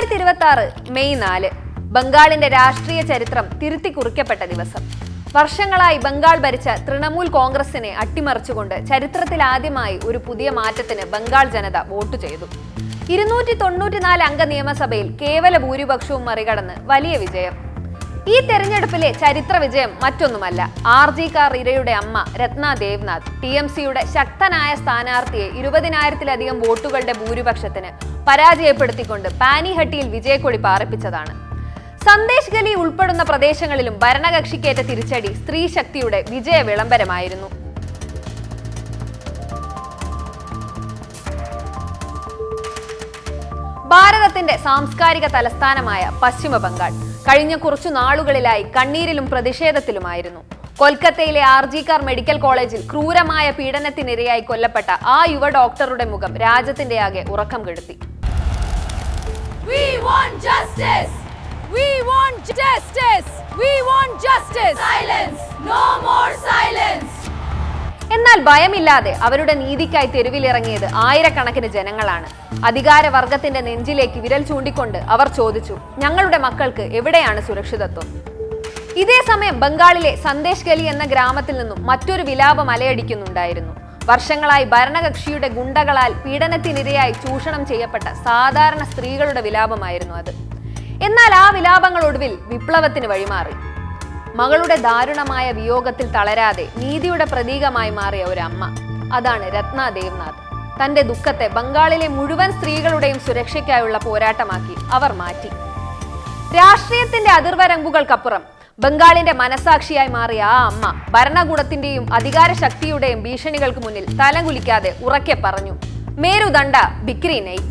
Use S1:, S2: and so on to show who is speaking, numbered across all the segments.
S1: 2026 May 4 ബംഗാളിന്റെ രാഷ്ട്രീയ ചരിത്രം തിരുത്തി കുറിക്കപ്പെട്ട ദിവസം. വർഷങ്ങളായി ബംഗാൾ ഭരിച്ച തൃണമൂൽ കോൺഗ്രസിനെ അട്ടിമറിച്ചുകൊണ്ട് ചരിത്രത്തിൽ ആദ്യമായി ഒരു പുതിയ മാറ്റത്തിന് ബംഗാൾ ജനത വോട്ട് ചെയ്തു. 294 അംഗ നിയമസഭയിൽ കേവല ഭൂരിപക്ഷവും മറികടന്ന് വലിയ വിജയം. ഈ തെരഞ്ഞെടുപ്പിലെ ചരിത്ര വിജയം മറ്റൊന്നുമല്ല, ആർജി കാർ ഇരയുടെ അമ്മ രത്ന ദേവ്നാഥ് TMCയുടെ ശക്തനായ സ്ഥാനാർത്ഥിയെ 20,000-ലധികം വോട്ടുകളുടെ ഭൂരിപക്ഷത്തിന് പരാജയപ്പെടുത്തിക്കൊണ്ട് പാനിഹട്ടിയിൽ വിജയക്കൊടി പാറിപ്പിച്ചതാണ്. സന്ദേശ് ഗലി ഉൾപ്പെടുന്ന പ്രദേശങ്ങളിലും ഭരണകക്ഷിക്കേറ്റ തിരിച്ചടി സ്ത്രീ ശക്തിയുടെ വിജയ വിളംബരമായിരുന്നു. ഭാരതത്തിന്റെ സാംസ്കാരിക തലസ്ഥാനമായ പശ്ചിമ ബംഗാൾ കഴിഞ്ഞ കുറച്ചു നാളുകളിലായി കണ്ണീരിലും പ്രതിഷേധത്തിലുമായിരുന്നു. കൊൽക്കത്തയിലെ ആർജി കാർ മെഡിക്കൽ കോളേജിൽ ക്രൂരമായ പീഡനത്തിനിരയായി കൊല്ലപ്പെട്ട ആ യുവ ഡോക്ടറുടെ മുഖം രാജ്യത്തിന്റെ ആകെ ഉറക്കം കെടുത്തി.
S2: We want justice! We want justice! We want justice! Silence! No more silence!
S1: എന്നാൽ ഭയമില്ലാതെ അവരുടെ നീതിക്കായി തെരുവിലിറങ്ങിയത് ആയിരക്കണക്കിന് ജനങ്ങളാണ്. അധികാരവർഗത്തിന്റെ നെഞ്ചിലേക്ക് വിരൽ ചൂണ്ടിക്കൊണ്ട് അവർ ചോദിച്ചു, ഞങ്ങളുടെ മക്കൾക്ക് എവിടെയാണ് സുരക്ഷിതത്വം? ഇതേ സമയം ബംഗാളിലെ സന്ദേശ് ഗലി എന്ന ഗ്രാമത്തിൽ നിന്നും മറ്റൊരു വിലാപം അലയടിക്കുന്നുണ്ടായിരുന്നു. വർഷങ്ങളായി ഭരണകക്ഷിയുടെ ഗുണ്ടകളാൽ പീഡനത്തിനിരയായി ചൂഷണം ചെയ്യപ്പെട്ട സാധാരണ സ്ത്രീകളുടെ വിലാപമായിരുന്നു അത്. എന്നാൽ ആ വിലാപങ്ങൾ ഒടുവിൽ വിപ്ലവത്തിന് വഴിമാറി. മകളുടെ ദാരുണമായ വിയോഗത്തിൽ തളരാതെ നീതിയുടെ പ്രതീകമായി മാറിയ ഒരു അമ്മ, അതാണ് രത്ന ദേവ്നാഥ്. തന്റെ ദുഃഖത്തെ ബംഗാളിലെ മുഴുവൻ സ്ത്രീകളുടെയും സുരക്ഷയ്ക്കായുള്ള പോരാട്ടമാക്കി അവർ മാറ്റി. രാഷ്ട്രീയത്തിന്റെ അതിർവരമ്പുകൾക്കപ്പുറം ബംഗാളിന്റെ മനസാക്ഷിയായി മാറിയ ആ അമ്മ ഭരണകൂടത്തിന്റെയും അധികാര ശക്തിയുടെയും ഭീഷണികൾക്ക് മുന്നിൽ തലകുലിക്കാതെ ഉറക്കെ പറഞ്ഞു, മേരുദണ്ഡ ബിക്രി നെയ്.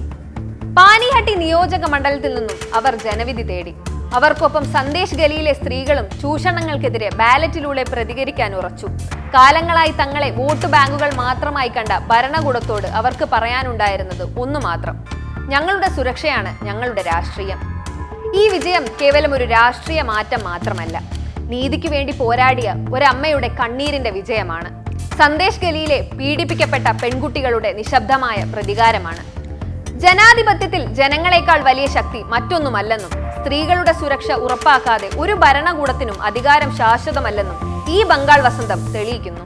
S1: പാനിഹട്ടി നിയോജക മണ്ഡലത്തിൽ നിന്നും അവർ ജനവിധി തേടി. അവർക്കൊപ്പം സന്ദേശ് ഗലിയിലെ സ്ത്രീകളും ചൂഷണങ്ങൾക്കെതിരെ ബാലറ്റിലൂടെ പ്രതികരിക്കാൻ ഉറച്ചു. കാലങ്ങളായി തങ്ങളെ വോട്ട് ബാങ്കുകൾ മാത്രമായി കണ്ട ഭരണകൂടത്തോട് അവർക്ക് പറയാനുണ്ടായിരുന്നത് ഒന്നു മാത്രം, ഞങ്ങളുടെ സുരക്ഷയാണ് ഞങ്ങളുടെ രാഷ്ട്രീയം. ഈ വിജയം കേവലം ഒരു രാഷ്ട്രീയ മാറ്റം മാത്രമല്ല, നീതിക്ക് വേണ്ടി പോരാടിയ ഒരമ്മയുടെ കണ്ണീരിന്റെ വിജയമാണ്. സന്ദേശ് ഗലിയിലെ പീഡിപ്പിക്കപ്പെട്ട പെൺകുട്ടികളുടെ നിശബ്ദമായ പ്രതികാരമാണ്. ജനാധിപത്യത്തിൽ ജനങ്ങളെക്കാൾ വലിയ ശക്തി മറ്റൊന്നുമല്ലെന്നും സ്ത്രീകളുടെ സുരക്ഷ ഉറപ്പാക്കാതെ ഒരു ഭരണകൂടത്തിനും അധികാരം ശാശ്വതമല്ലെന്നും ഈ ബംഗാൾ വസന്തം തെളിയിക്കുന്നു.